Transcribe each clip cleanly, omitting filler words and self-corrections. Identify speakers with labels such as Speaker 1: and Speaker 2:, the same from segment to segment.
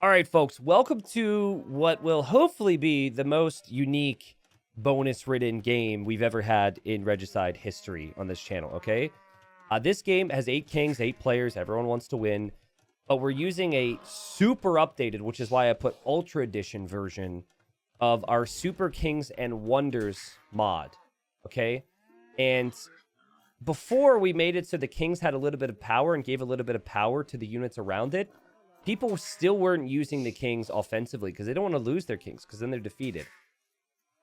Speaker 1: All right, folks, welcome to what will hopefully be the most unique bonus-ridden game we've ever had in Regicide history on this channel, okay? This game has 8 kings, 8 players. Everyone wants to win. But we're using a super updated, which is why I put Ultra Edition version of our Super Kings and Wonders mod, okay? And before we made it so the kings had a little bit of power and gave a little bit of power to the units around it, people still weren't using the kings offensively because they don't want to lose their kings because then they're defeated.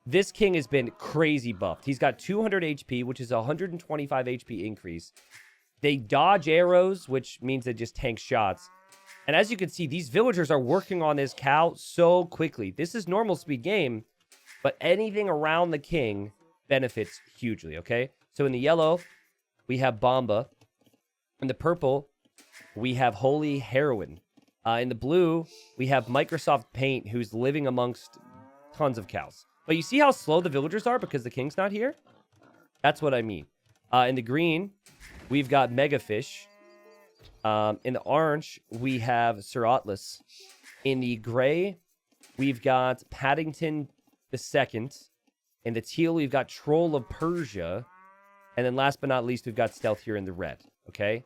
Speaker 1: This king has been crazy buffed. He's got 200 HP, which is a 125 HP increase. They dodge arrows, which means they just tank shots. And as you can see, these villagers are working on this cow so quickly. This is normal speed game, but anything around the king benefits hugely, okay? So in the yellow, we have Bomba. In the purple, we have Holy Heroine. In the blue, we have Microsoft Paint, who's living amongst tons of cows. But you see how slow the villagers are because the king's not here? That's what I mean. In the green, we've got Megafish. In the orange, we have Sir Atlas. In the gray, we've got Paddington II. In the teal, we've got Troll of Persia. And then last but not least, we've got Stealth here in the red. Okay?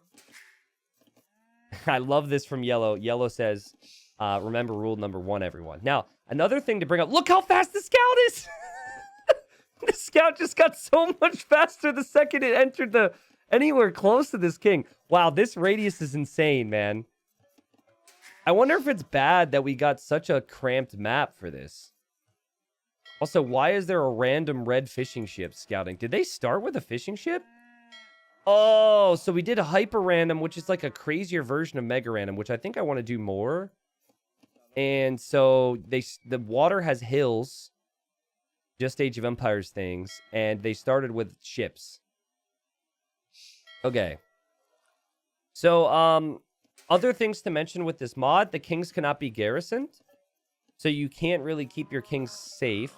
Speaker 1: I love this from Yellow. Yellow says, remember rule number 1, everyone. Now, another thing to bring up. Look how fast the scout is! The scout just got so much faster the second it entered the anywhere close to this king. Wow, this radius is insane, man. I wonder if it's bad that we got such a cramped map for this. Also, why is there a random red fishing ship scouting? Did they start with a fishing ship? Oh, so we did a hyper random, which is like a crazier version of mega random, which I think I want to do more. And so the water has hills, just Age of Empires things, and they started with ships. Okay. So other things to mention with this mod, the kings cannot be garrisoned, so you can't really keep your kings safe.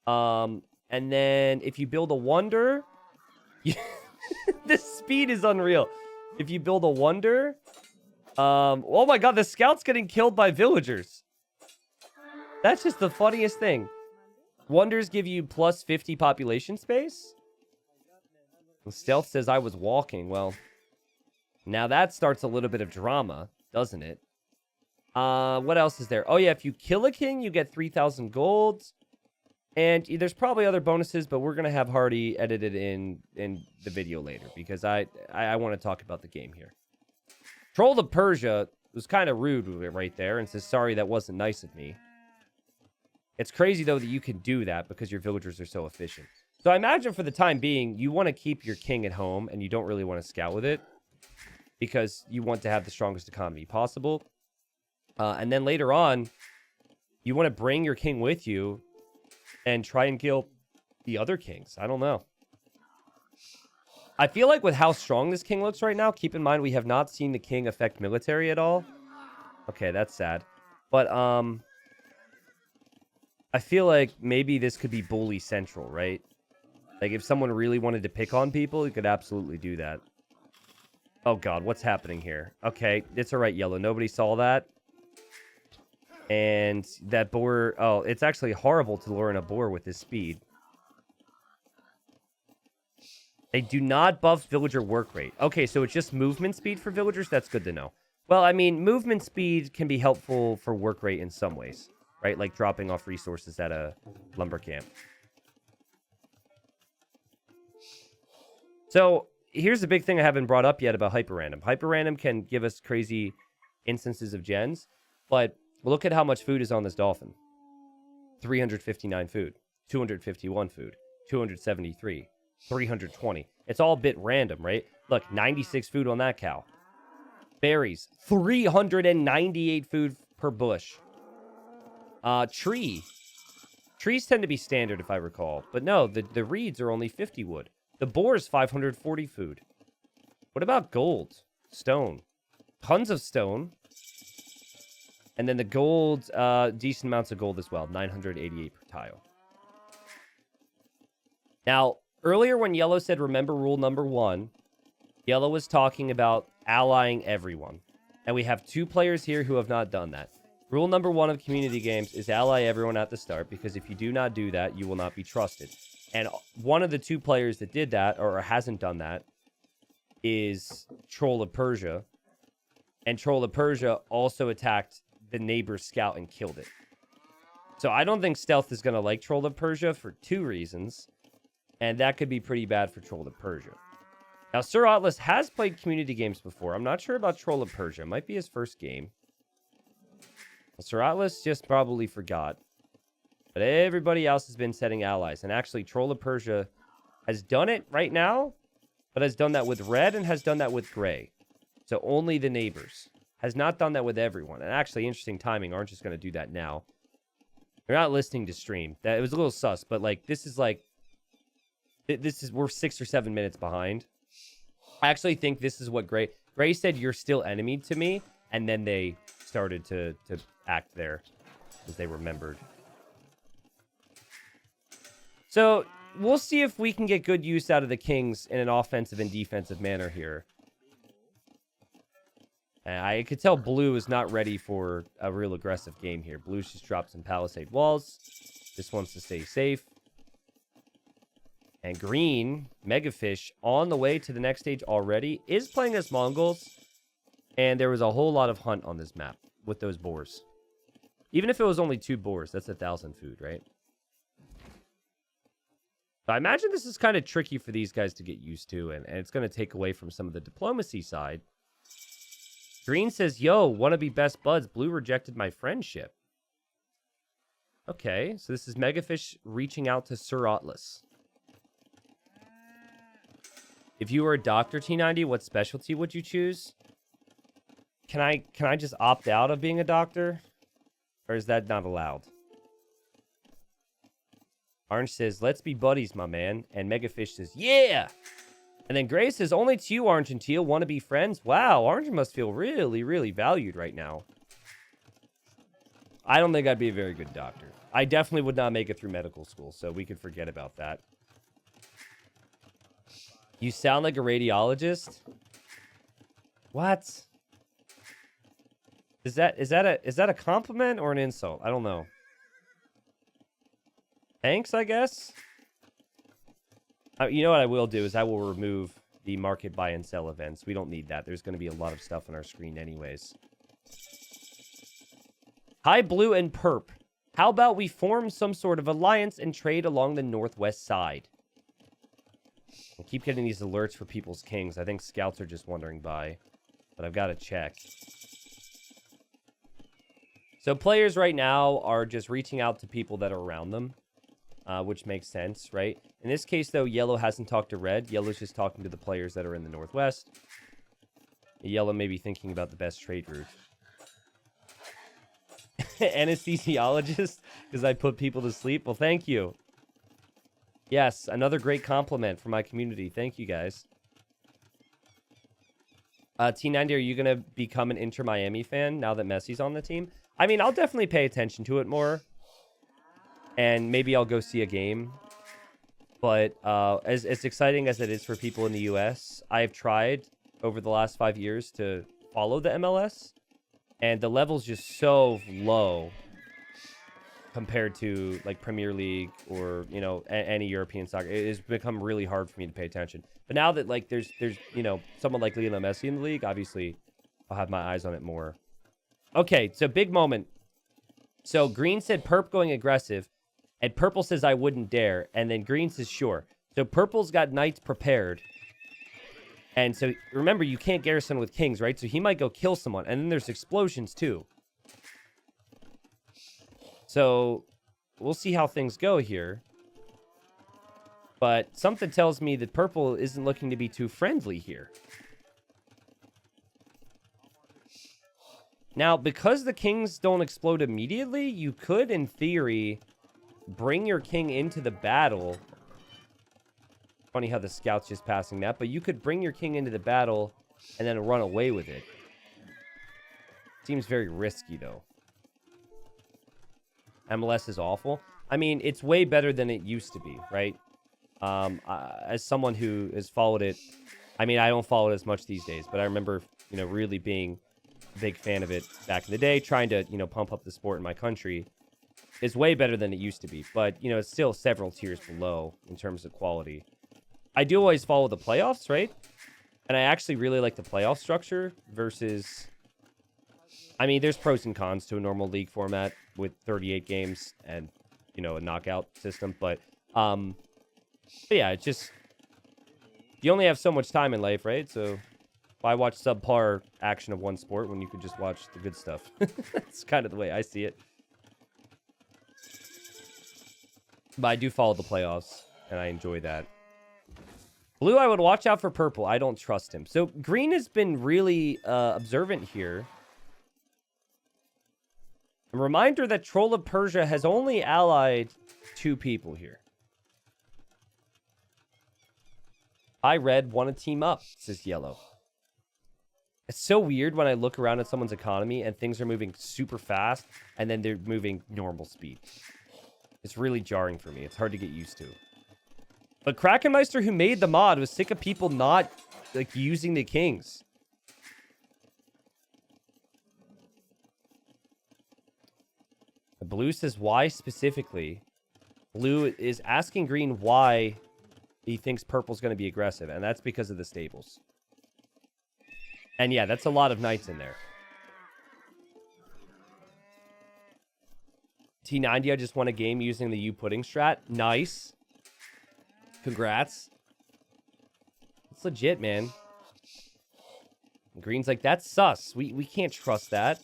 Speaker 1: And then if you build a wonder, this speed is unreal. If you build a wonder, oh my god, the scout's getting killed by villagers. That's just the funniest thing. Wonders give you plus 50 population space. Stealth says I was walking. Well, now that starts a little bit of drama, doesn't it? What else is there? Oh yeah, if you kill a king, you get 3,000 gold. And there's probably other bonuses, but we're going to have Hardy edited in the video later because I want to talk about the game here. Troll of Persia was kind of rude right there and says, sorry, that wasn't nice of me. It's crazy, though, that you can do that because your villagers are so efficient. So I imagine for the time being, you want to keep your king at home and you don't really want to scout with it because you want to have the strongest economy possible. And then later on, you want to bring your king with you and try and kill the other kings. I don't know. I feel like with how strong this king looks right now, keep in mind we have not seen the king affect military at all. Okay, that's sad. But, I feel like maybe this could be bully central, right? Like, if someone really wanted to pick on people, you could absolutely do that. Oh, God, what's happening here? Okay, it's all right, Yellow. Nobody saw that. And that boar... Oh, it's actually horrible to lure in a boar with this speed. They do not buff villager work rate. Okay, so it's just movement speed for villagers? That's good to know. Well, I mean, movement speed can be helpful for work rate in some ways, right? Like dropping off resources at a lumber camp. So, here's the big thing I haven't brought up yet about hyper random. Hyper random can give us crazy instances of gens, but look at how much food is on this dolphin. 359 food, 251 food, 273, 320. It's all a bit random, right? Look, 96 food on that cow. Berries, 398 food per bush. Trees tend to be standard if I recall, but no, the reeds are only 50 wood. The boar is 540 food. What about gold? Stone. Tons of stone. And then the gold, decent amounts of gold as well. 988 per tile. Now, earlier when Yellow said, remember rule number 1, Yellow was talking about allying everyone. And we have 2 players here who have not done that. Rule number 1 of community games is ally everyone at the start, because if you do not do that, you will not be trusted. And one of the 2 players that did that, or hasn't done that, is Troll of Persia. And Troll of Persia also attacked the neighbor's scout and killed it. So I don't think Stealth is going to like Troll of Persia for 2 reasons. And that could be pretty bad for Troll of Persia. Now, Sir Atlas has played community games before. I'm not sure about Troll of Persia. It might be his first game. Well, Sir Atlas just probably forgot. But everybody else has been setting allies. And actually, Troll of Persia has done it right now, but has done that with red and has done that with gray. So only the neighbors. Has not done that with everyone. And actually, interesting timing. Orange is going to do that now. They're not listening to stream. That it was a little sus, but like this is like we're 6 or 7 minutes behind. I actually think this is what Gray said. You're still enemy to me, and then they started to act there as they remembered. So we'll see if we can get good use out of the kings in an offensive and defensive manner here. I could tell blue is not ready for a real aggressive game here. Blue's just dropped some palisade walls. Just wants to stay safe. And green, Megafish, on the way to the next stage already, is playing as Mongols. And there was a whole lot of hunt on this map with those boars. Even if it was only 2 boars, that's 1,000 food, right? So I imagine this is kind of tricky for these guys to get used to. And it's going to take away from some of the diplomacy side. Green says, yo, want to be best buds. Blue rejected my friendship. Okay, so this is Megafish reaching out to Sir Atlas. If you were a doctor, T90, what specialty would you choose? Can I just opt out of being a doctor? Or is that not allowed? Orange says, let's be buddies, my man. And Megafish says, yeah! And then Gray says, only to you, Orange and Teal, want to be friends? Wow, Orange must feel really, really valued right now. I don't think I'd be a very good doctor. I definitely would not make it through medical school, so we could forget about that. You sound like a radiologist? What? Is that a compliment or an insult? I don't know. Thanks, I guess? You know what I will do is I will remove the market buy and sell events. We don't need that. There's going to be a lot of stuff on our screen anyways. Hi, Blue and Perp. How about we form some sort of alliance and trade along the northwest side? I keep getting these alerts for people's kings. I think scouts are just wandering by. But I've got to check. So players right now are just reaching out to people that are around them. Which makes sense, right? In this case, though, yellow hasn't talked to red. Yellow's just talking to the players that are in the northwest. Yellow may be thinking about the best trade route. Anesthesiologist, because I put people to sleep. Well, thank you. Yes, another great compliment from my community. Thank you, guys. T90, are you going to become an Inter Miami fan now that Messi's on the team? I mean, I'll definitely pay attention to it more. And maybe I'll go see a game. But as exciting as it is for people in the US, I've tried over the last 5 years to follow the MLS. And the level's just so low compared to like Premier League or, you know, any European soccer. It has become really hard for me to pay attention. But now that like there's you know, someone like Lionel Messi in the league, obviously I'll have my eyes on it more. Okay, so big moment. So Green said Perp going aggressive. And Purple says, I wouldn't dare. And then Green says, sure. So Purple's got knights prepared. And so, remember, you can't garrison with kings, right? So he might go kill someone. And then there's explosions, too. So, we'll see how things go here. But something tells me that Purple isn't looking to be too friendly here. Now, because the kings don't explode immediately, you could, in theory, bring your king into the battle. Funny how the scout's just passing that, but you could bring your king into the battle and then run away with it. Seems very risky, though. MLS is awful. I mean, it's way better than it used to be, right? As someone who has followed it, I mean, I don't follow it as much these days, but I remember, you know, really being big fan of it back in the day, trying to, pump up the sport in my country. Is way better than it used to be. But, it's still several tiers below in terms of quality. I do always follow the playoffs, right? And I actually really like the playoff structure versus... I mean, there's pros and cons to a normal league format with 38 games and, a knockout system. But yeah, it's just... You only have so much time in life, right? So why watch subpar action of one sport when you could just watch the good stuff? It's kind of the way I see it. But I do follow the playoffs, and I enjoy that. Blue, I would watch out for purple. I don't trust him. So green has been really observant here. A reminder that Troll of Persia has only allied 2 people here. I red want to team up, says yellow. It's so weird when I look around at someone's economy and things are moving super fast and then they're moving normal speed. It's really jarring for me. It's hard to get used to. But Krakenmeister, who made the mod, was sick of people not using the kings. Blue says why specifically. Blue is asking green why he thinks purple's going to be aggressive, and that's because of the stables. And yeah, that's a lot of knights in there. T90, I just won a game using the U pudding strat. Nice. Congrats. It's legit, man. Green's like, that's sus. We can't trust that.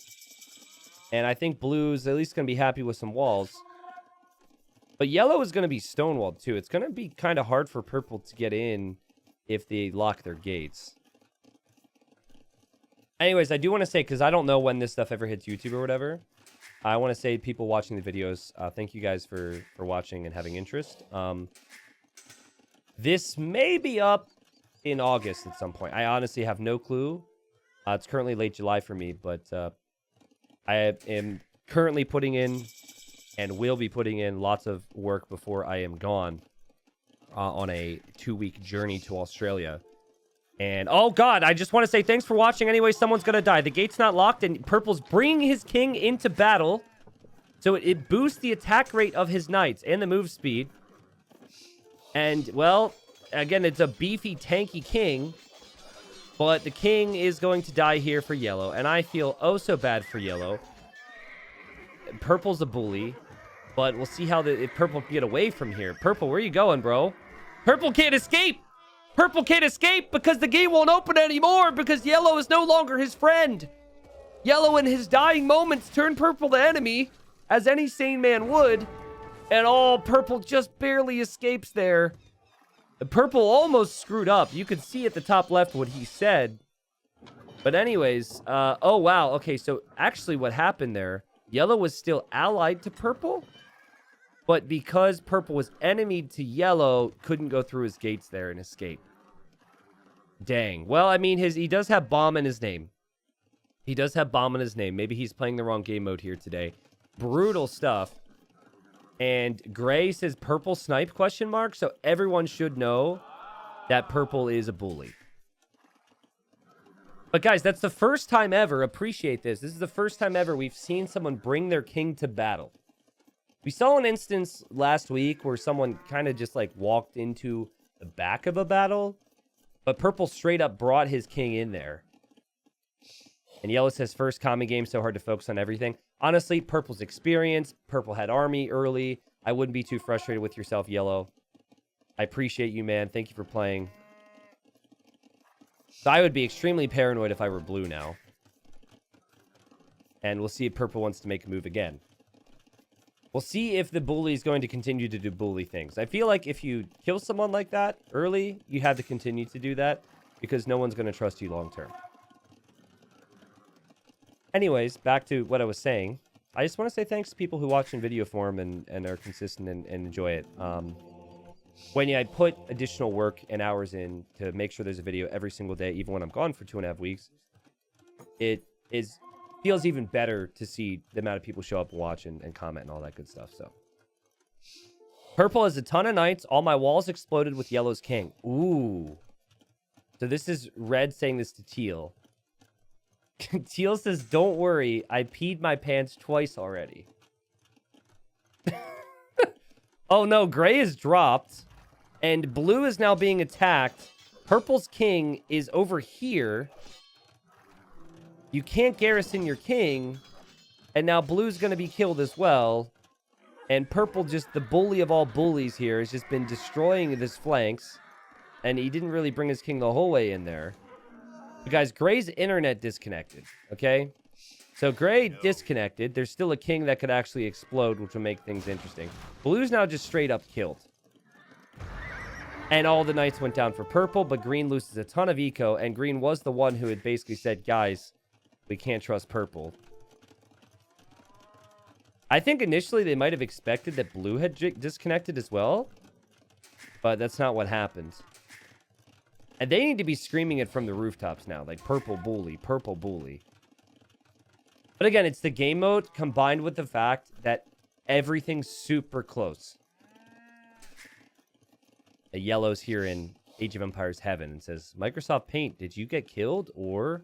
Speaker 1: And I think blue's at least going to be happy with some walls. But yellow is going to be stonewalled, too. It's going to be kind of hard for purple to get in if they lock their gates. Anyways, I do want to say, because I don't know when this stuff ever hits YouTube or whatever, I want to say, people watching the videos, thank you guys for watching and having interest. This may be up in August at some point. I honestly have no clue. It's currently late July for me, but I am currently putting in and will be putting in lots of work before I am gone on a 2-week journey to Australia. And, oh god, I just want to say thanks for watching. Anyway, someone's going to die. The gate's not locked, and purple's bringing his king into battle. So it boosts the attack rate of his knights and the move speed. And, well, again, it's a beefy, tanky king. But the king is going to die here for yellow. And I feel oh so bad for yellow. Purple's a bully. But we'll see how if purple can get away from here. Purple, where are you going, bro? Purple can't escape! Purple can't escape because the game won't open anymore because yellow is no longer his friend. Yellow in his dying moments turned purple the enemy, as any sane man would. And all purple just barely escapes there. Purple almost screwed up. You could see at the top left what he said. But anyways, oh wow. Okay, so actually what happened there, yellow was still allied to purple. But because purple was enemied to yellow, couldn't go through his gates there and escape. Dang. Well, I mean, he does have bomb in his name. He does have bomb in his name. Maybe he's playing the wrong game mode here today. Brutal stuff. And Gray says purple snipe ? So everyone should know that purple is a bully. But guys, that's the first time ever. Appreciate this. This is the first time ever we've seen someone bring their king to battle. We saw an instance last week where someone kind of just walked into the back of a battle, but purple straight up brought his king in there. And yellow says first common game, so hard to focus on everything. Honestly, purple's experience. Purple had army early. I wouldn't be too frustrated with yourself, yellow. I appreciate you, man. Thank you for playing. So I would be extremely paranoid if I were blue now. And we'll see if purple wants to make a move again. We'll see if the bully is going to continue to do bully things. I feel like if you kill someone like that early, you have to continue to do that because no one's going to trust you long term. Anyways, back to what I was saying. I just want to say thanks to people who watch in video form and are consistent and enjoy it. When I put additional work and hours in to make sure there's a video every single day, even when I'm gone for 2.5 weeks, it feels even better to see the amount of people show up and watch and comment and all that good stuff. So purple has a ton of knights. All my walls exploded with yellow's king. Ooh. So this is red saying this to teal. Teal says, don't worry. I peed my pants twice already. Oh, no. Gray is dropped. And blue is now being attacked. Purple's king is over here. You can't garrison your king. And now blue's going to be killed as well. And purple, just the bully of all bullies here, has just been destroying his flanks. And he didn't really bring his king the whole way in there. But guys, Gray's internet disconnected, okay? So Gray disconnected. There's still a king that could actually explode, which will make things interesting. Blue's now just straight up killed. And all the knights went down for purple, but green loses a ton of eco. And green was the one who had basically said, guys, we can't trust purple. I think initially they might have expected that blue had disconnected as well. But that's not what happened. And they need to be screaming it from the rooftops now. Like, purple bully, purple bully. But again, it's the game mode combined with the fact that everything's super close. A yellow's here in Age of Empires Heaven and says, Microsoft Paint, did you get killed or...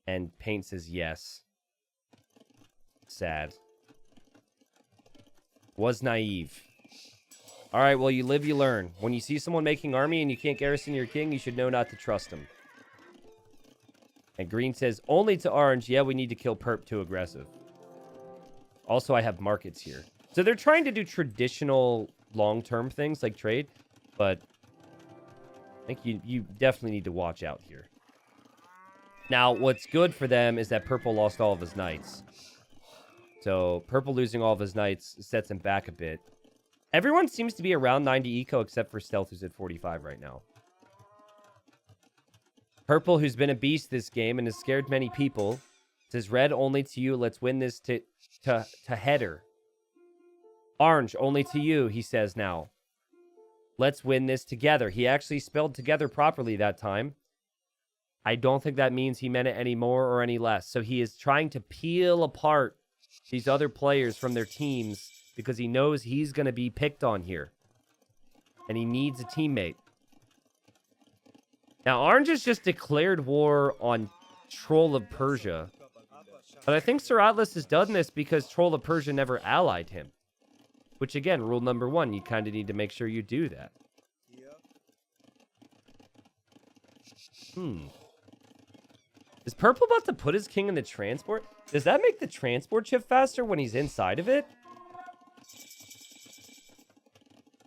Speaker 1: And Paint says yes. Sad. Was naive. All right, well, you live, you learn. When you see someone making army and you can't garrison your king, you should know not to trust him. And green says, only to orange. Yeah, we need to kill perp too aggressive. Also, I have markets here. So they're trying to do traditional long-term things like trade, but I think you definitely need to watch out here. Now, what's good for them is that purple lost all of his knights. So purple losing all of his knights sets him back a bit. Everyone seems to be around 90 eco except for Stealth, who's at 45 right now. Purple, who's been a beast this game and has scared many people, says red only to you. Let's win this to header. Orange only to you, he says now. Let's win this together. He actually spelled together properly that time. I don't think that means he meant it any more or any less. So he is trying to peel apart these other players from their teams because he knows he's going to be picked on here. And he needs a teammate. Now, Orange has just declared war on Troll of Persia. But I think Sir Atlas has done this because Troll of Persia never allied him. Which, again, rule number 1, you kind of need to make sure you do that. Is Purple about to put his king in the transport? Does that make the transport ship faster when he's inside of it?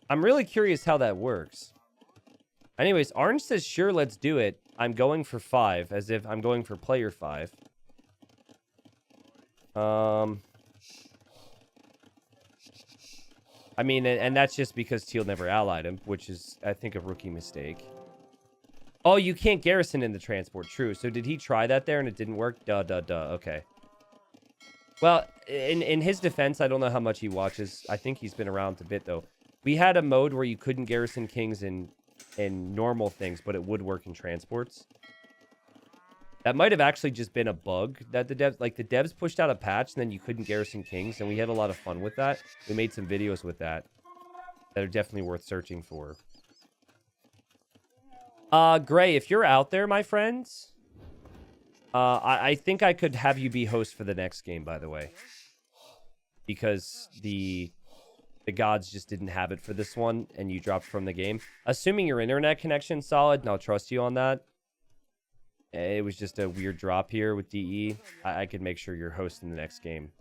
Speaker 1: I'm really curious how that works. Anyways, Orange says, sure, let's do it. I'm going for 5, as if I'm going for player 5. I mean, and that's just because Teal never allied him, which is, I think, a rookie mistake. Oh, you can't garrison in the transport. True. So did he try that there and it didn't work? Duh. Okay. Well, in his defense, I don't know how much he watches. I think he's been around a bit, though. We had a mode where you couldn't garrison kings in normal things, but it would work in transports. That might have actually just been a bug that the devs pushed out a patch and then you couldn't garrison kings, and we had a lot of fun with that. We made some videos with that are definitely worth searching for. Gray, if you're out there, my friends, I think I could have you be host for the next game, by the way. Because the gods just didn't have it for this one, and you dropped from the game. Assuming your internet connection's solid, and I'll trust you on that. It was just a weird drop here with DE. I could make sure you're hosting the next game.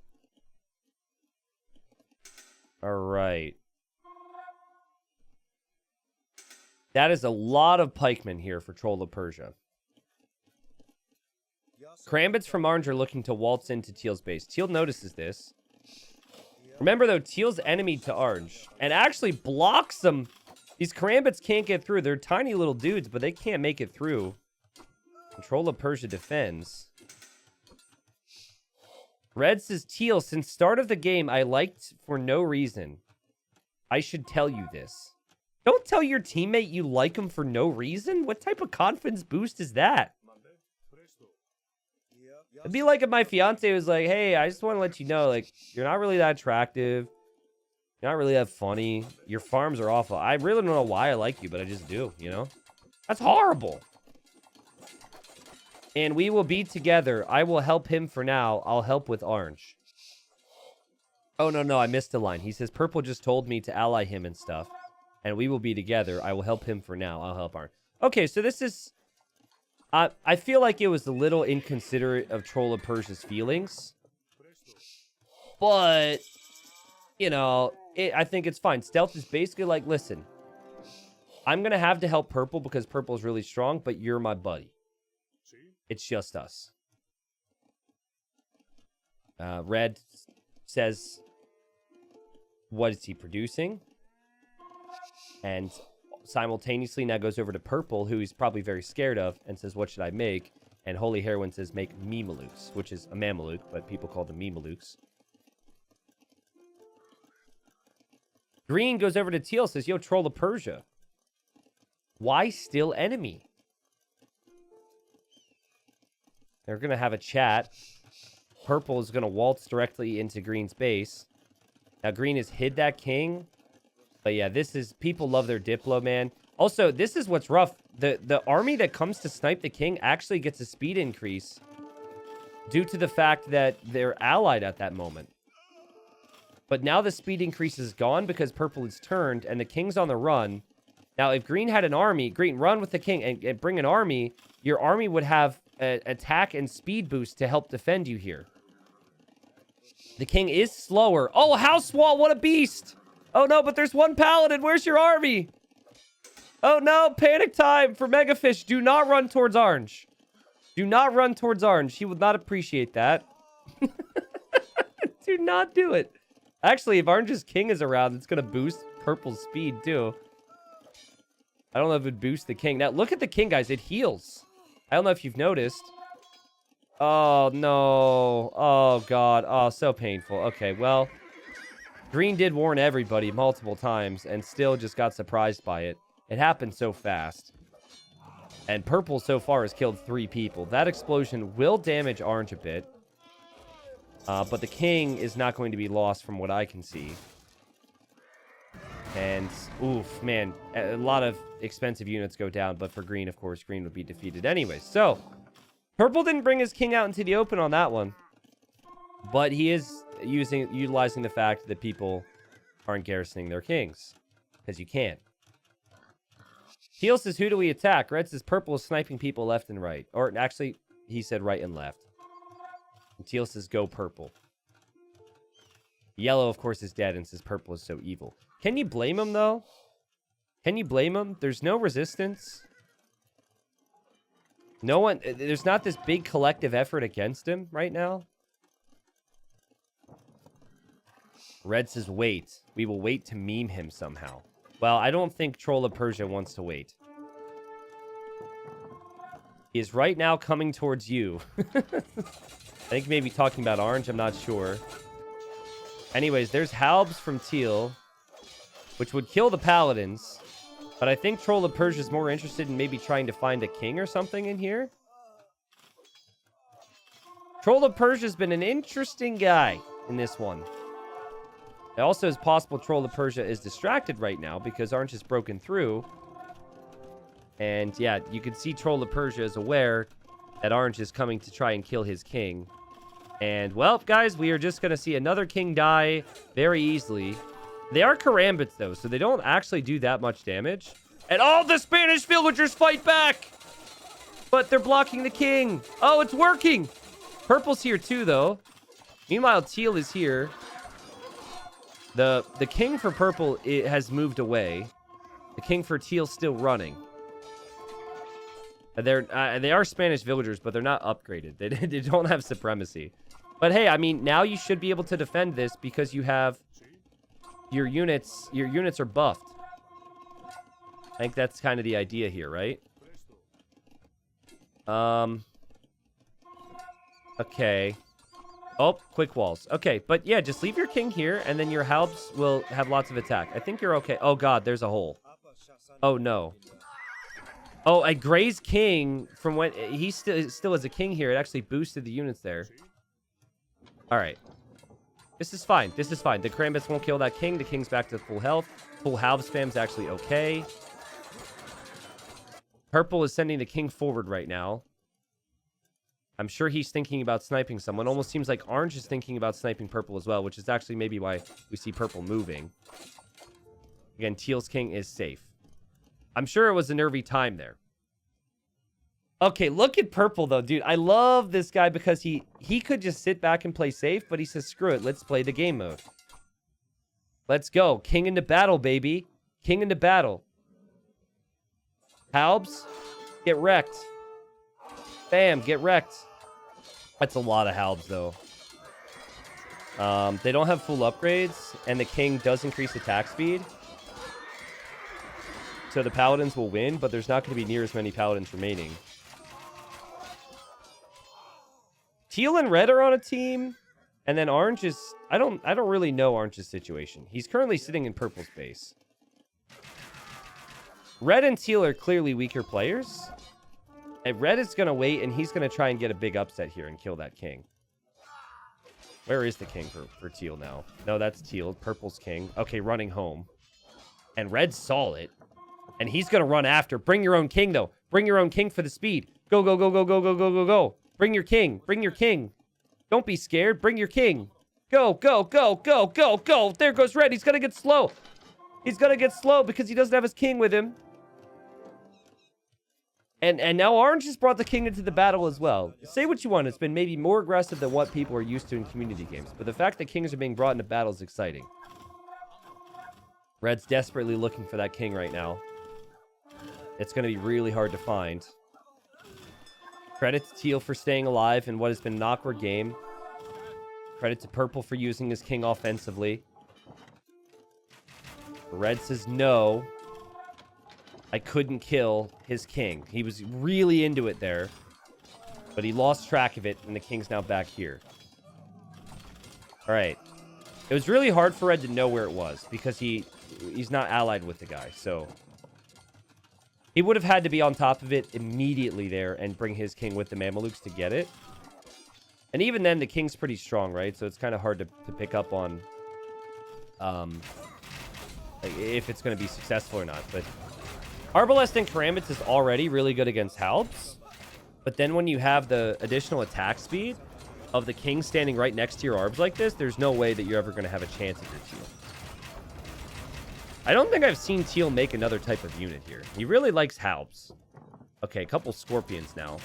Speaker 1: All right. That is a lot of pikemen here for Troll of Persia. Karambits from Orange are looking to waltz into Teal's base. Teal notices this. Remember, though, Teal's enemy to Orange. And actually blocks them. These Karambits can't get through. They're tiny little dudes, but they can't make it through. Troll of Persia defends. Red says, Teal, since start of the game, I liked for no reason. I should tell you this. Don't tell your teammate you like him for no reason? What type of confidence boost is that? It'd be like if my fiance was like, hey, I just want to let you know, like, you're not really that attractive. You're not really that funny. Your farms are awful. I really don't know why I like you, but I just do, you know? That's horrible. And we will be together. I will help him for now. I'll help with orange. Oh, no, I missed a line. He says, purple just told me to ally him and stuff. And we will be together. I will help him for now. I'll help orange. Okay, so this is... I feel like it was a little inconsiderate of Troll of Persia's feelings. But, you know, I think it's fine. Stealth is basically like, listen, I'm going to have to help purple because purple is really strong, but you're my buddy. It's just us. Red says, what is he producing? And simultaneously now goes over to purple, who he's probably very scared of, and says, what should I make? And Holy Heroine says, make Memalukes, which is a Mameluke, but people call them Memalukes. Green goes over to teal, says, yo, Troll of Persia. Why still enemy? They're going to have a chat. Purple is going to waltz directly into green's base. Now, green has hid that king. But yeah, this is... People love their Diplo, man. Also, this is what's rough. The army that comes to snipe the king actually gets a speed increase due to the fact that they're allied at that moment. But now the speed increase is gone because purple is turned and the king's on the run. Now, if green had an army, green, run with the king and bring an army, your army would have an attack and speed boost to help defend you here. The king is slower. Oh, house wall, what a beast! Oh, no, but there's one paladin. Where's your army? Oh, no, panic time for Megafish. Do not run towards orange. Do not run towards orange. He would not appreciate that. Do not do it. Actually, if orange's king is around, it's going to boost purple's speed, too. I don't know if it would boost the king. Now, look at the king, guys. It heals. I don't know if you've noticed. Oh, no. Oh, God. Oh, so painful. Okay, well, green did warn everybody multiple times and still just got surprised by it. It happened so fast. And purple so far has killed 3 people. That explosion will damage orange a bit. But the king is not going to be lost from what I can see. And, oof, man, a lot of expensive units go down. But for green, of course, green would be defeated anyway. So, purple didn't bring his king out into the open on that one. But he is utilizing the fact that people aren't garrisoning their kings. Because you can't. Teal says, who do we attack? Red says, purple is sniping people left and right. Or, actually, he said right and left. And Teal says, go purple. Yellow, of course, is dead and says purple is so evil. Can you blame him, though? Can you blame him? There's no resistance. No one... There's not this big collective effort against him right now. Red says, wait. We will wait to meme him somehow. Well, I don't think Troll of Persia wants to wait. He is right now coming towards you. I think maybe talking about orange. I'm not sure. Anyways, there's Halbs from Teal, which would kill the Paladins. But I think Troll of Persia is more interested in maybe trying to find a king or something in here. Troll of Persia has been an interesting guy in this one. It also is possible Troll of Persia is distracted right now because orange has broken through. And yeah, you can see Troll of Persia is aware that orange is coming to try and kill his king. And, well, guys, we are just going to see another king die very easily. They are karambits, though, so they don't actually do that much damage. And all the Spanish villagers fight back! But they're blocking the king. Oh, it's working! Purple's here, too, though. Meanwhile, teal is here. The king for purple has moved away. The king for teal still running. They are Spanish villagers, but they're not upgraded. They don't have supremacy. But hey, I mean, now you should be able to defend this because you have your units. Your units are buffed. I think that's kind of the idea here, right? Okay. Oh, quick walls. Okay, but yeah, just leave your king here, and then your Halbs will have lots of attack. I think you're okay. Oh, God, there's a hole. Oh, no. Oh, a Gray's king, from when he still is a king here, it actually boosted the units there. All right. This is fine. This is fine. The Karambits won't kill that king. The king's back to full health. Full Halbs spam's actually okay. Purple is sending the king forward right now. I'm sure he's thinking about sniping someone. Almost seems like orange is thinking about sniping purple as well, which is actually maybe why we see purple moving. Again, teal's king is safe. I'm sure it was a nervy time there. Okay, look at purple, though, dude. I love this guy because he could just sit back and play safe, but he says, screw it. Let's play the game mode. Let's go. King into battle, baby. King into battle. Halbs, get wrecked. Bam, get wrecked. That's a lot of halbs, though. They don't have full upgrades, and the king does increase attack speed. So the paladins will win, but there's not going to be near as many paladins remaining. Teal and red are on a team, and then orange is... I don't really know orange's situation. He's currently sitting in purple's base. Red and teal are clearly weaker players. And red is going to wait, and he's going to try and get a big upset here and kill that king. Where is the king for teal now? No, that's teal. Purple's king. Okay, running home. And red saw it. And he's going to run after. Bring your own king, though. Bring your own king for the speed. Go, go, go, go, go, go, go, go, go. Bring your king. Bring your king. Don't be scared. Bring your king. Go, go, go, go, go, go. There goes red. He's going to get slow. He's going to get slow because he doesn't have his king with him. And now orange has brought the king into the battle as well. Say what you want. It's been maybe more aggressive than what people are used to in community games. But the fact that kings are being brought into battle is exciting. Red's desperately looking for that king right now. It's going to be really hard to find. Credit to teal for staying alive in what has been an awkward game. Credit to purple for using his king offensively. Red says no. I couldn't kill his king. He was really into it there. But he lost track of it, and the king's now back here. All right. It was really hard for red to know where it was, because he's not allied with the guy, so... He would have had to be on top of it immediately there and bring his king with the Mamelukes to get it. And even then, the king's pretty strong, right? So it's kind of hard to pick up on like if it's going to be successful or not. But Arbalest and Karambits is already really good against Halbs. But then when you have the additional attack speed of the king standing right next to your Arbs like this, there's no way that you're ever going to have a chance at your teal. I don't think I've seen teal make another type of unit here. He really likes Halbs. Okay, a couple scorpions now.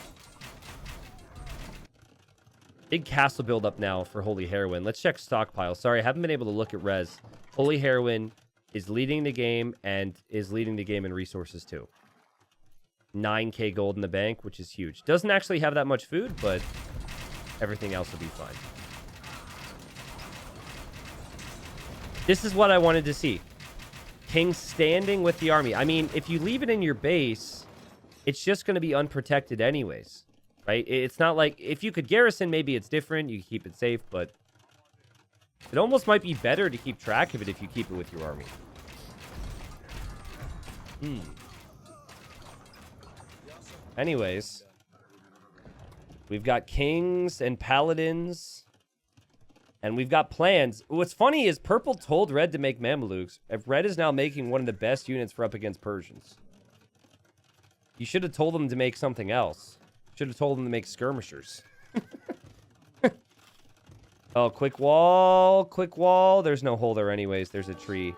Speaker 1: Big castle build up now for Holy Heroine. Let's check stockpile. Sorry, I haven't been able to look at res. Holy Heroine is leading the game and is leading the game in resources too. 9k gold in the bank, which is huge. Doesn't actually have that much food, but everything else will be fine. This is what I wanted to see. King standing with the army. I mean, if you leave it in your base, it's just going to be unprotected anyways, right? It's not like... If you could garrison, maybe it's different. You keep it safe, but... It almost might be better to keep track of it if you keep it with your army. Anyways. We've got kings and paladins... And we've got plans. What's funny is purple told red to make Mamelukes. If red is now making one of the best units for up against Persians. You should have told them to make something else. Should have told them to make skirmishers. Oh, quick wall. Quick wall. There's no hole there anyways. There's a tree.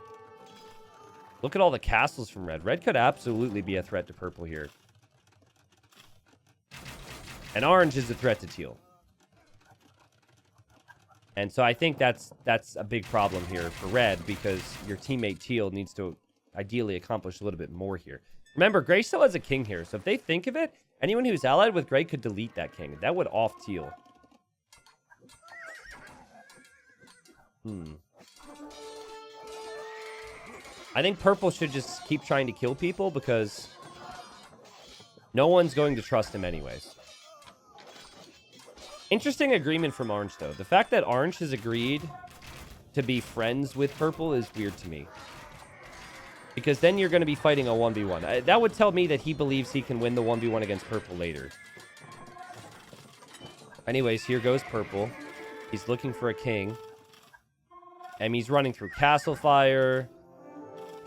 Speaker 1: Look at all the castles from red. Red could absolutely be a threat to purple here. And orange is a threat to teal. And so I think that's a big problem here for red, because your teammate teal needs to ideally accomplish a little bit more here. Remember, gray still has a king here, so if they think of it, anyone who's allied with gray could delete that king. That would off teal. I think purple should just keep trying to kill people, because no one's going to trust him anyways. Interesting agreement from orange, though. The fact that orange has agreed to be friends with purple is weird to me. Because then you're going to be fighting a 1v1. That would tell me that he believes he can win the 1v1 against purple later. Anyways, here goes purple. He's looking for a king. And he's running through castle fire.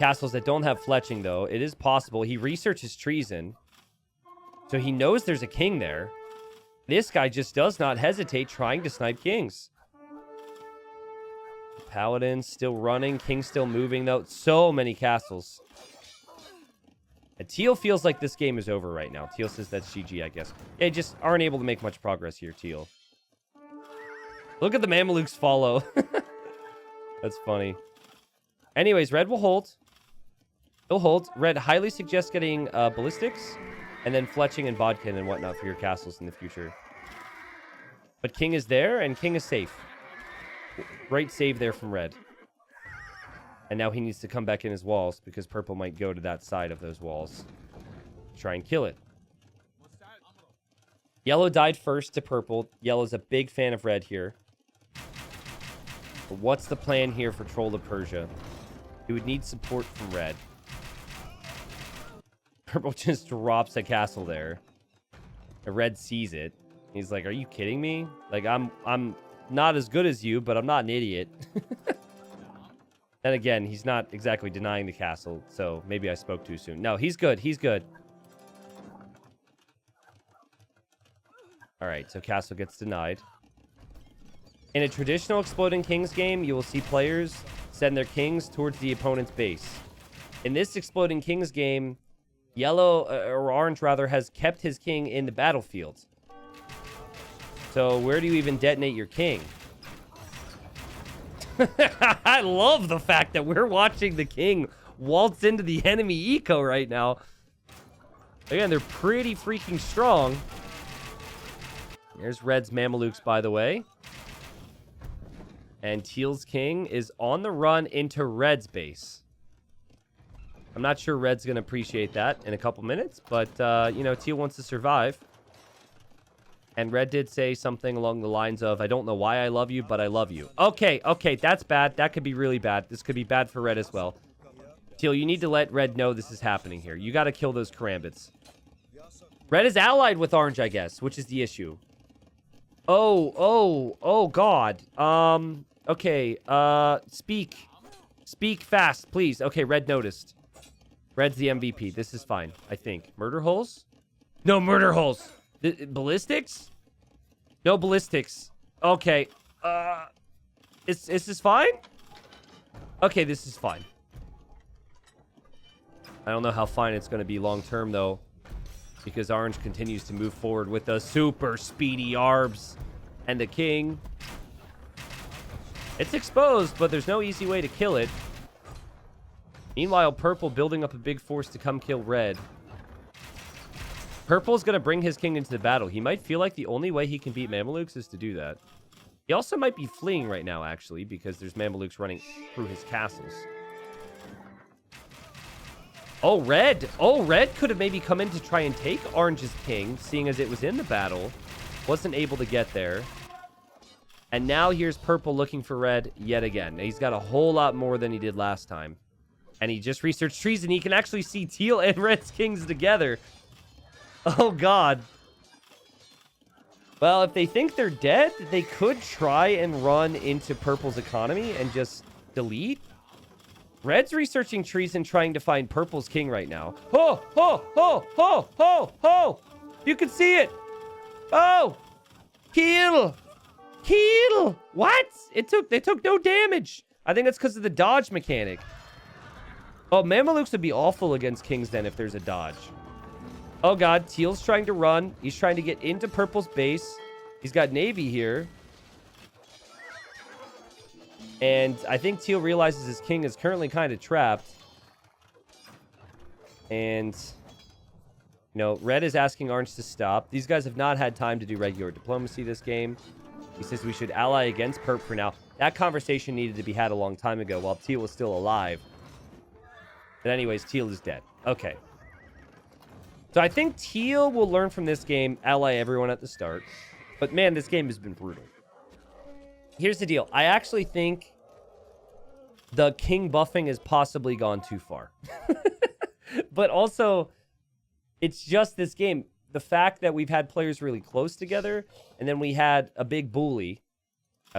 Speaker 1: Castles that don't have fletching, though. It is possible. He researches treason. So he knows there's a king there. This guy just does not hesitate trying to snipe kings. Paladin still running. King still moving, though. So many castles. And Teal feels like this game is over right now. Teal says that's GG, I guess. Yeah, just aren't able to make much progress here, Teal. Look at the Mamelukes follow. That's funny. Anyways, red will hold. He'll hold. Red highly suggests getting ballistics and then fletching and bodkin and whatnot for your castles in the future. But king is there and king is safe. Great save there from red. And now he needs to come back in his walls because purple might go to that side of those walls. Try and kill it. Yellow died first to purple. Yellow's a big fan of red here. But what's the plan here for Troll of Persia? He would need support from red. Purple just drops a castle there. And red sees it. He's like, are you kidding me? Like, I'm not as good as you, but I'm not an idiot. And again, he's not exactly denying the castle, so maybe I spoke too soon. No, he's good. He's good. All right, so castle gets denied. In a traditional Exploding Kings game, you will see players send their kings towards the opponent's base. In this Exploding Kings game, yellow, or orange rather, has kept his king in the battlefield. So where do you even detonate your king? I love the fact that we're watching the king waltz into the enemy eco right now. Again, they're pretty freaking strong. There's red's Mamelukes, by the way. And teal's king is on the run into red's base. I'm not sure red's going to appreciate that in a couple minutes, but, you know, teal wants to survive. And red did say something along the lines of, I don't know why I love you, but I love you. Okay, okay, that's bad. That could be really bad. This could be bad for red as well. Teal, you need to let red know this is happening here. You got to kill those karambits. Red is allied with orange, I guess, which is the issue. Oh, God. Okay, Speak fast, please. Okay, red noticed. Red's the MVP. This is fine, I think. Murder holes? No murder holes. Ballistics? No ballistics. Okay. Is this fine? Okay, this is fine. I don't know how fine it's going to be long term, though. Because orange continues to move forward with the super speedy arbs. And the king. It's exposed, but there's no easy way to kill it. Meanwhile, purple building up a big force to come kill red. Purple's going to bring his king into the battle. He might feel like the only way he can beat Mamelukes is to do that. He also might be fleeing right now, actually, because there's Mamelukes running through his castles. Oh, red. Oh, red could have maybe come in to try and take orange's king, seeing as it was in the battle. Wasn't able to get there. And now here's purple looking for red yet again. He's got a whole lot more than he did last time. And he just researched trees, and he can actually see teal and red's kings together. Oh, God. Well, if they think they're dead, they could try and run into purple's economy and just delete. Red's researching trees and trying to find purple's king right now. Oh, oh, oh, oh, oh, oh. You can see it. Oh, kill. Kill. What? They took no damage. I think that's because of the dodge mechanic. Oh, Mamelukes would be awful against kings then if there's a dodge. Oh, God. Teal's trying to run. He's trying to get into purple's base. He's got navy here. And I think teal realizes his king is currently kind of trapped. And, you know, red is asking orange to stop. These guys have not had time to do regular diplomacy this game. He says we should ally against perp for now. That conversation needed to be had a long time ago while teal was still alive. But anyways, teal is dead. Okay. So I think teal will learn from this game, ally everyone at the start. But man, this game has been brutal. Here's the deal. I actually think the king buffing has possibly gone too far. But also, it's just this game. The fact that we've had players really close together, and then we had a big bully.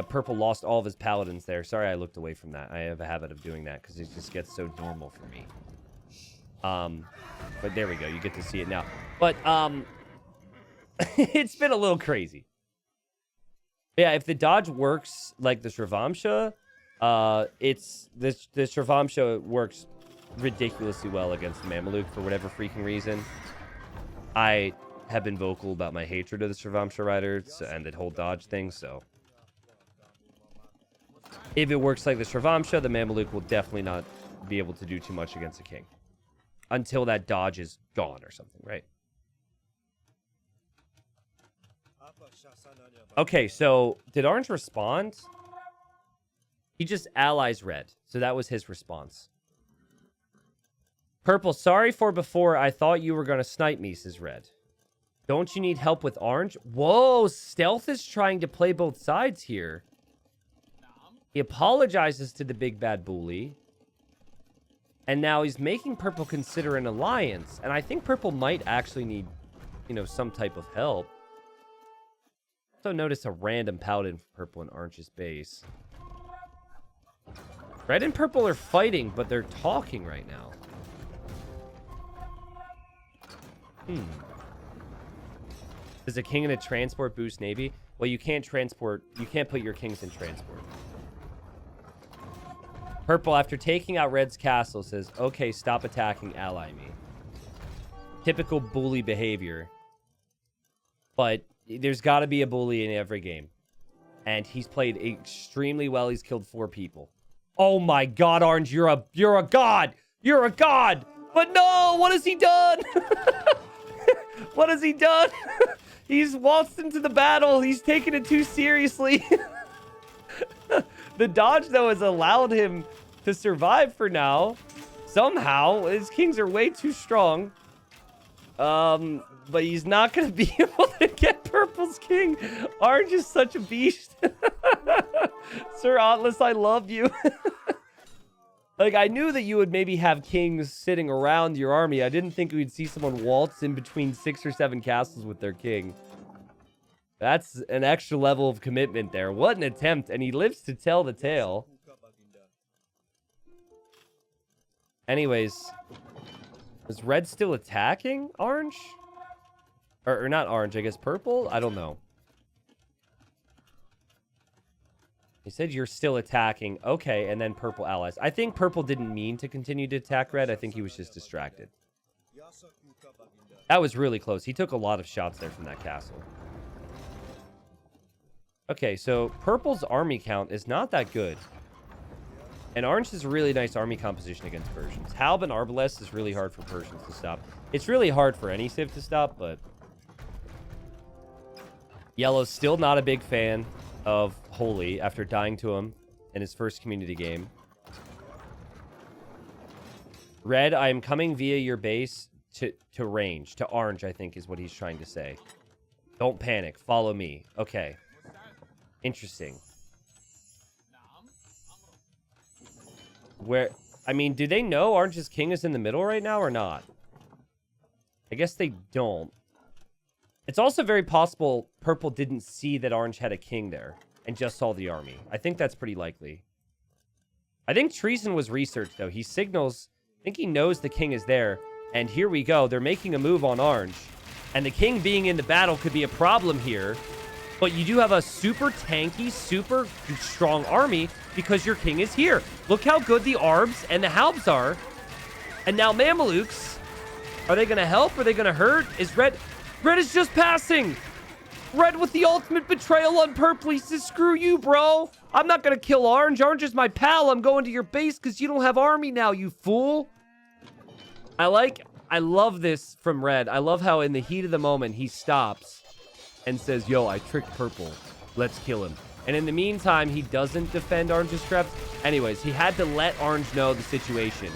Speaker 1: Purple lost all of his paladins there. Sorry I looked away from that. I have a habit of doing that because it just gets so normal for me. But there we go. You get to see it now. But It's been a little crazy. Yeah, if the dodge works like the Shravamsha, the Shravamsha works ridiculously well against the Mameluke for whatever freaking reason. I have been vocal about my hatred of the Shravamsha riders and the whole dodge thing, so if it works like the Shravamsha, the Mameluke will definitely not be able to do too much against the king until that dodge is gone or something, right? Okay, so did Orange respond? He just allies red, so that was his response. Purple, sorry for before. I thought you were going to snipe me, says red. Don't you need help with orange? Whoa, Stealth is trying to play both sides here. He apologizes to the big bad bully. And now he's making Purple consider an alliance. And I think Purple might actually need, you know, some type of help. Also notice a random paladin for Purple in Orange's base. Red and Purple are fighting, but they're talking right now. Does a king in a transport boost navy? Well, you can't put your kings in transport. Purple, after taking out Red's castle, says, okay, stop attacking, ally me. Typical bully behavior. But there's got to be a bully in every game. And he's played extremely well. He's killed 4 people. Oh my god, Orange, you're a god! You're a god! But no, what has he done? What has he done? He's waltzed into the battle. He's taken it too seriously. The dodge, though, has allowed him to survive for now. Somehow. His kings are way too strong. But he's not going to be able to get Purple's king. Orange is such a beast. Sir Atlas, I love you. Like, I knew that you would maybe have kings sitting around your army. I didn't think we'd see someone waltz in between 6 or 7 castles with their king. That's an extra level of commitment there. What an attempt. And he lives to tell the tale. Anyways, is Red still attacking Orange? Or not Orange, I guess Purple? I don't know. He said you're still attacking. Okay, and then Purple allies. I think Purple didn't mean to continue to attack Red. I think he was just distracted. That was really close. He took a lot of shots there from that castle. Okay, so Purple's army count is not that good. And Orange has a really nice army composition against Persians. Halb and Arbalest is really hard for Persians to stop. It's really hard for any civ to stop, but Yellow's still not a big fan of Holy after dying to him in his first community game. Red, I am coming via your base to range. To Orange, I think is what he's trying to say. Don't panic. Follow me. Okay. Interesting. Where, I mean, do they know Orange's king is in the middle right now or not? I guess they don't. It's also very possible Purple didn't see that Orange had a king there and just saw the army. I think that's pretty likely. I think treason was researched, though. He signals, I think he knows the king is there. And here we go. They're making a move on Orange. And the king being in the battle could be a problem here. But you do have a super tanky, super strong army because your king is here. Look how good the Arbs and the Halbs are. And now Mamelukes. Are they going to help? Are they going to hurt? Is Red... Red is just passing. Red with the ultimate betrayal on Purple. He says, screw you, bro. I'm not going to kill Orange. Orange is my pal. I'm going to your base because you don't have army now, you fool. I love this from Red. I love how in the heat of the moment, he stops and says, yo, I tricked Purple. Let's kill him. And in the meantime, he doesn't defend Orange's traps. Anyways, he had to let Orange know the situation.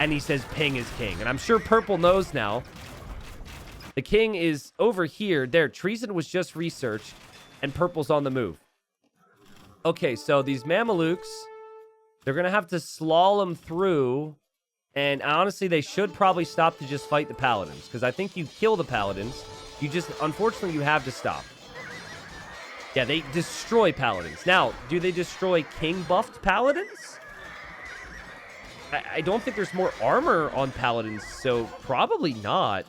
Speaker 1: And he says, ping is king. And I'm sure Purple knows now. The king is over here. There, treason was just researched. And Purple's on the move. Okay, so these Mamelukes, they're going to have to slalom through. And honestly, they should probably stop to just fight the Paladins. Because I think you kill the Paladins. You just, unfortunately, you have to stop. Yeah, they destroy Paladins. Now, do they destroy king-buffed Paladins? I don't think there's more armor on Paladins, so probably not.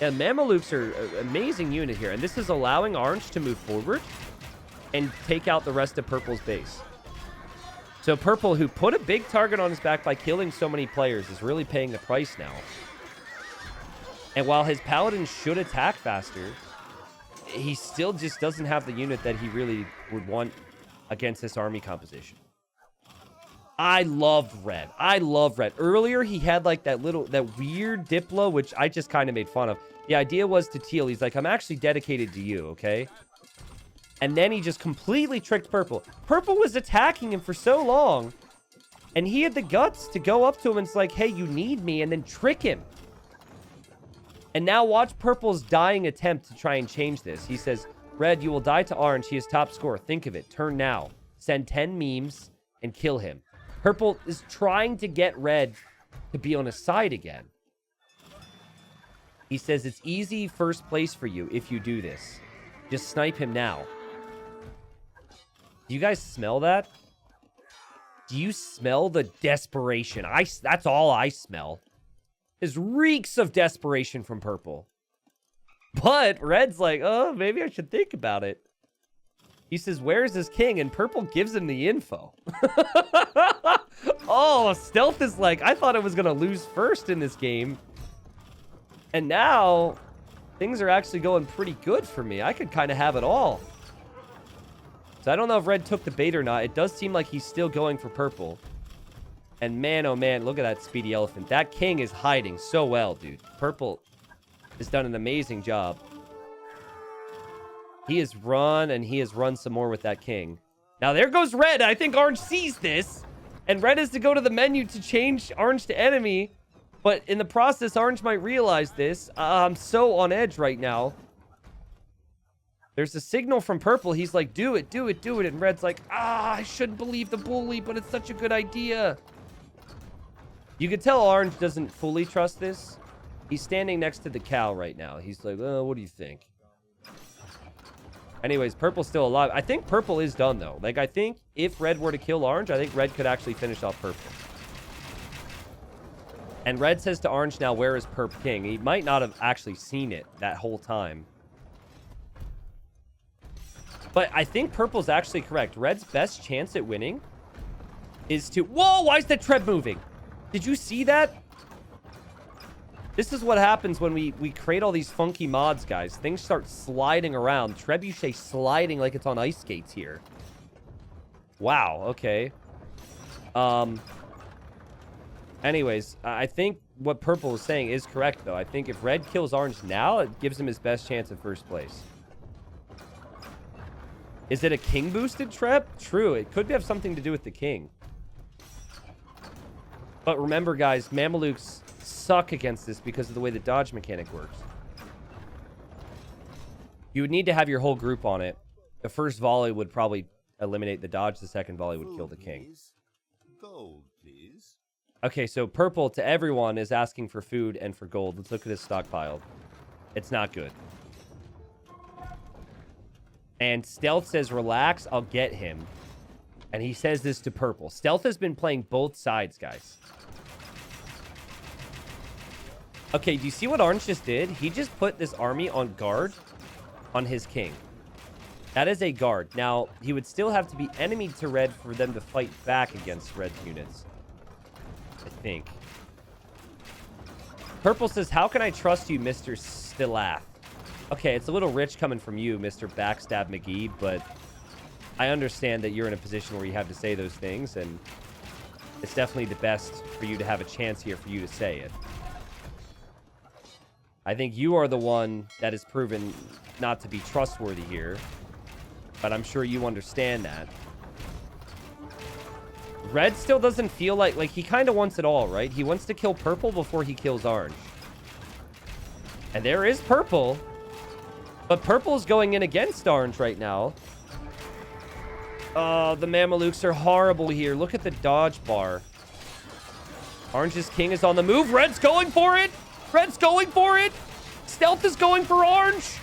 Speaker 1: And Mamelukes are an amazing unit here. And this is allowing Orange to move forward and take out the rest of Purple's base. So Purple, who put a big target on his back by killing so many players, is really paying the price now. And while his Paladin should attack faster, he still just doesn't have the unit that he really would want against this army composition. I loved Red. I love Red. Earlier, he had like that weird Diplo, which I just kind of made fun of. The idea was to Teal. He's like, I'm actually dedicated to you, okay? And then he just completely tricked Purple. Purple was attacking him for so long, and he had the guts to go up to him and it's like, hey, you need me, and then trick him. And now watch Purple's dying attempt to try and change this. He says, Red, you will die to Orange. He is top scorer. Think of it. Turn now. Send 10 memes and kill him. Purple is trying to get Red to be on his side again. He says, it's easy first place for you if you do this. Just snipe him now. Do you guys smell that? Do you smell the desperation? That's all I smell. Is reeks of desperation from Purple. But Red's like, oh, maybe I should think about it. He says, where's his king? And Purple gives him the info. Oh, Stealth is like, I thought I was going to lose first in this game. And now, things are actually going pretty good for me. I could kind of have it all. So I don't know if Red took the bait or not. It does seem like he's still going for Purple. And man, oh man, look at that speedy elephant. That king is hiding so well, dude. Purple has done an amazing job. He has run, and he has run some more with that king. Now, there goes Red. I think Orange sees this. And Red is to go to the menu to change Orange to enemy. But in the process, Orange might realize this. I'm so on edge right now. There's a signal from Purple. He's like, do it, do it, do it. And Red's like, I shouldn't believe the bully, but it's such a good idea. You can tell Orange doesn't fully trust this. He's standing next to the cow right now. He's like, oh, what do you think? Anyways, Purple's still alive. I think Purple is done, though. Like, I think if Red were to kill Orange, I think Red could actually finish off Purple. And Red says to Orange now, where is Perp King? He might not have actually seen it that whole time. But I think Purple's actually correct. Red's best chance at winning is to... Whoa, why is that Treb moving? Did you see that? This is what happens when we create all these funky mods, guys. Things start sliding around. Trebuchet sliding like it's on ice skates here. Wow, okay. Anyways, I think what Purple is saying is correct, though. I think if Red kills Orange now, it gives him his best chance at first place. Is it a king-boosted Treb? True, it could have something to do with the king. But remember, guys, Mamelukes suck against this because of the way the dodge mechanic works. You would need to have your whole group on it. The first volley would probably eliminate the dodge. The second volley would kill the king.
Speaker 2: Gold, please.
Speaker 1: Okay, so Purple to everyone is asking for food and for gold. Let's look at his stockpile. It's not good. And Stealth says, relax, I'll get him. And he says this to Purple. Stealth has been playing both sides, guys. Okay, do you see what Orange just did? He just put this army on guard on his king. That is a guard. Now, he would still have to be enemy to Red for them to fight back against Red's units. I think. Purple says, how can I trust you, Mr. Stilath? Okay, it's a little rich coming from you, Mr. Backstab McGee, but I understand that you're in a position where you have to say those things, and it's definitely the best for you to have a chance here for you to say it. I think you are the one that has proven not to be trustworthy here, but I'm sure you understand that. Red still doesn't feel like he kind of wants it all, right? He wants to kill Purple before he kills Orange. And there is Purple. But Purple's going in against Orange right now. Oh, the Mamelukes are horrible here. Look at the dodge bar. Orange's king is on the move. Red's going for it. Red's going for it. Stealth is going for Orange.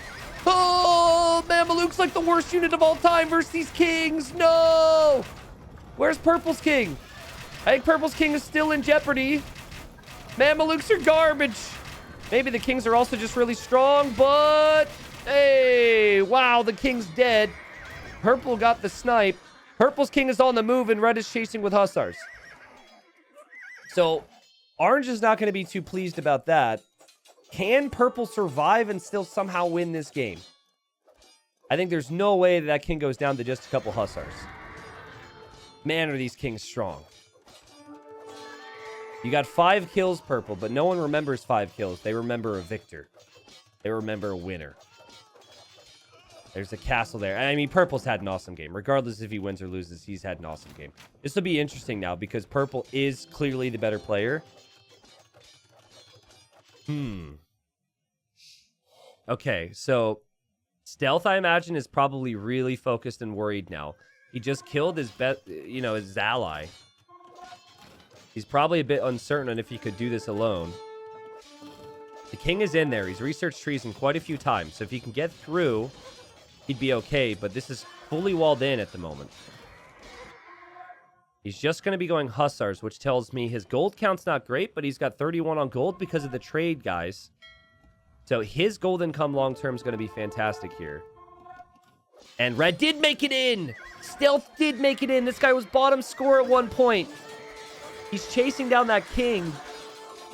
Speaker 1: Oh, Mamelukes like the worst unit of all time versus these kings. No. Where's Purple's king? I think Purple's king is still in jeopardy. Mamelukes are garbage. Maybe the kings are also just really strong, but hey, wow, the king's dead. Purple got the snipe. Purple's king is on the move, and red is chasing with hussars. So orange is not going to be too pleased about that. Can purple survive and still somehow win this game? I think there's no way that king goes down to just a couple hussars. Man, are these kings strong. You got 5 kills, purple, but no one remembers 5 kills. They remember a victor. They remember a winner. There's a castle there. I mean, purple's had an awesome game. Regardless if he wins or loses, he's had an awesome game. This will be interesting now because purple is clearly the better player. Okay, so stealth, I imagine, is probably really focused and worried now. He just killed his his ally. He's probably a bit uncertain on if he could do this alone. The king is in there. He's researched treason quite a few times. So if he can get through, he'd be okay. But this is fully walled in at the moment. He's just going to be going hussars, which tells me his gold count's not great, but he's got 31 on gold because of the trade, guys. So his gold income long-term is going to be fantastic here. And red did make it in! Stealth did make it in. This guy was bottom score at one point. He's chasing down that king,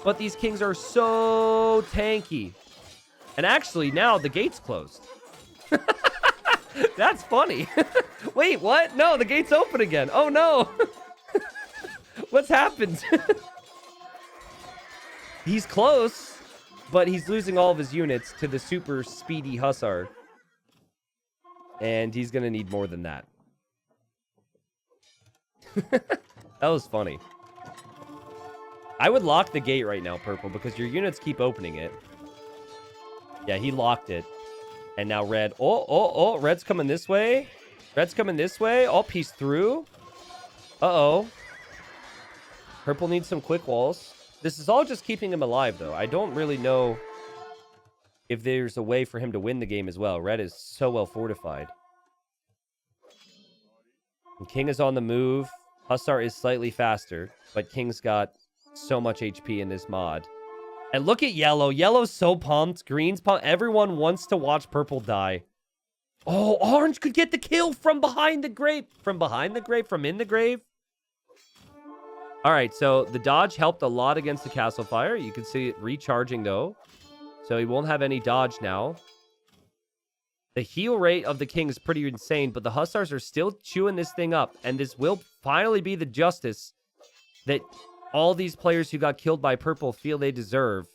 Speaker 1: but these kings are so tanky. And actually, now the gate's closed. That's funny. Wait, what? No, the gate's open again. Oh, no. What's happened? He's close, but he's losing all of his units to the super speedy hussar. And he's going to need more than that. That was funny. I would lock the gate right now, purple, because your units keep opening it. Yeah, he locked it. And now red. Oh, red's coming this way. Red's coming this way. Oh, piece through. Uh-oh. Purple needs some quick walls. This is all just keeping him alive, though. I don't really know if there's a way for him to win the game as well. Red is so well fortified. And king is on the move. Hussar is slightly faster, but king's got so much HP in this mod. And look at yellow. Yellow's so pumped. Green's pumped. Everyone wants to watch purple die. Oh, orange could get the kill from behind the grave. From behind the grave? From in the grave? All right, so the dodge helped a lot against the castle fire. You can see it recharging, though. So he won't have any dodge now. The heal rate of the king is pretty insane, but the hussars are still chewing this thing up. And this will finally be the justice that all these players who got killed by purple feel they deserve.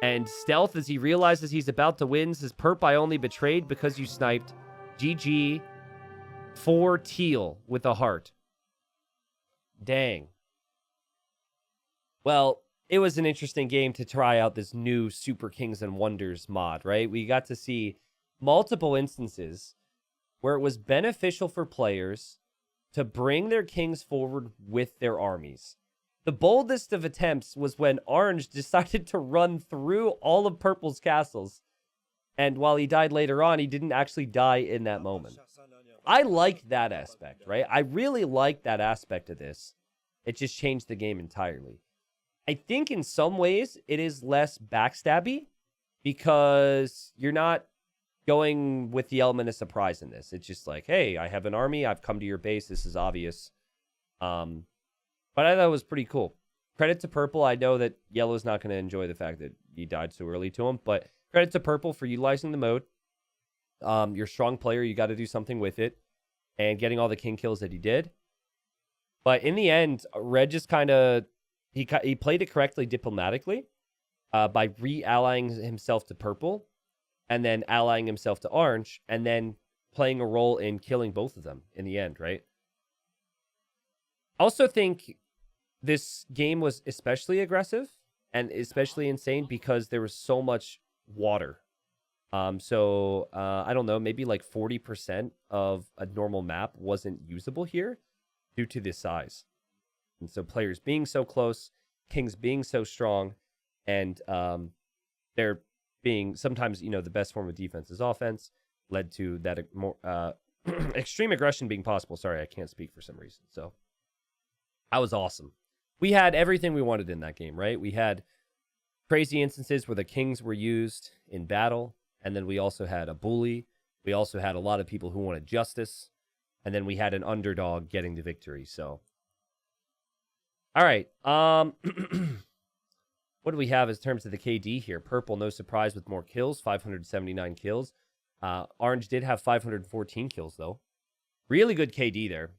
Speaker 1: And stealth, as he realizes he's about to win, says, Perp, I only betrayed because you sniped. GG. 4 teal with a heart. Dang. Well, it was an interesting game to try out this new Super Kings and Wonders mod, right? We got to see multiple instances where it was beneficial for players to bring their kings forward with their armies. The boldest of attempts was when orange decided to run through all of purple's castles. And while he died later on, he didn't actually die in that moment. I liked that aspect, right? I really liked that aspect of this. It just changed the game entirely. I think in some ways it is less backstabby because you're not going with the element of surprise in this. It's just like, hey, I have an army. I've come to your base. This is obvious. But I thought it was pretty cool. Credit to purple. I know that yellow's not going to enjoy the fact that he died so early to him, but credit to purple for utilizing the mode. You're a strong player. You got to do something with it. And getting all the king kills that he did. But in the end, red just kind of... He played it correctly diplomatically by re-allying himself to purple and then allying himself to orange and then playing a role in killing both of them in the end, right? I also think this game was especially aggressive and especially insane because there was so much water. I don't know, maybe like 40% of a normal map wasn't usable here due to the size. And so players being so close, kings being so strong, and there being sometimes, the best form of defense is offense, led to that more extreme aggression being possible. Sorry, I can't speak for some reason. So that was awesome. We had everything we wanted in that game, right? We had crazy instances where the kings were used in battle. And then we also had a bully. We also had a lot of people who wanted justice. And then we had an underdog getting the victory. So, all right. What do we have in terms of the KD here? Purple, no surprise, with more kills, 579 kills. Orange did have 514 kills, though. Really good KD there.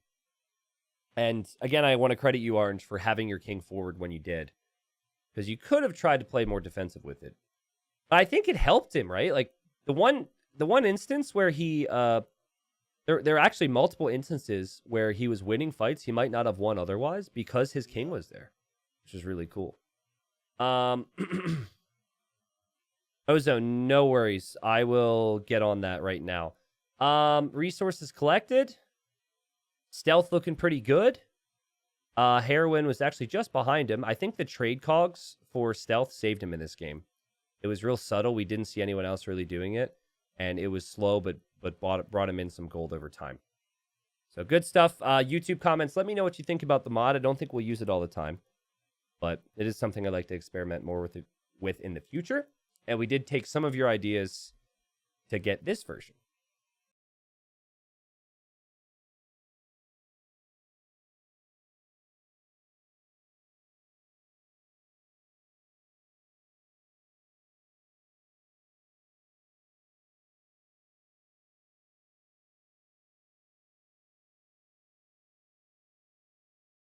Speaker 1: And again, I want to credit you, Orange, for having your king forward when you did. Because you could have tried to play more defensive with it. But I think it helped him, right? Like, the one instance where he... There are actually multiple instances where he was winning fights he might not have won otherwise because his king was there, which is really cool. Ozone, no worries. I will get on that right now. Resources collected. Stealth looking pretty good. Heroin was actually just behind him. I think the trade cogs for stealth saved him in this game. It was real subtle. We didn't see anyone else really doing it. And it was slow, but brought him in some gold over time. So good stuff. YouTube comments, let me know what you think about the mod. I don't think we'll use it all the time, but it is something I'd like to experiment more with in the future. And we did take some of your ideas to get this version.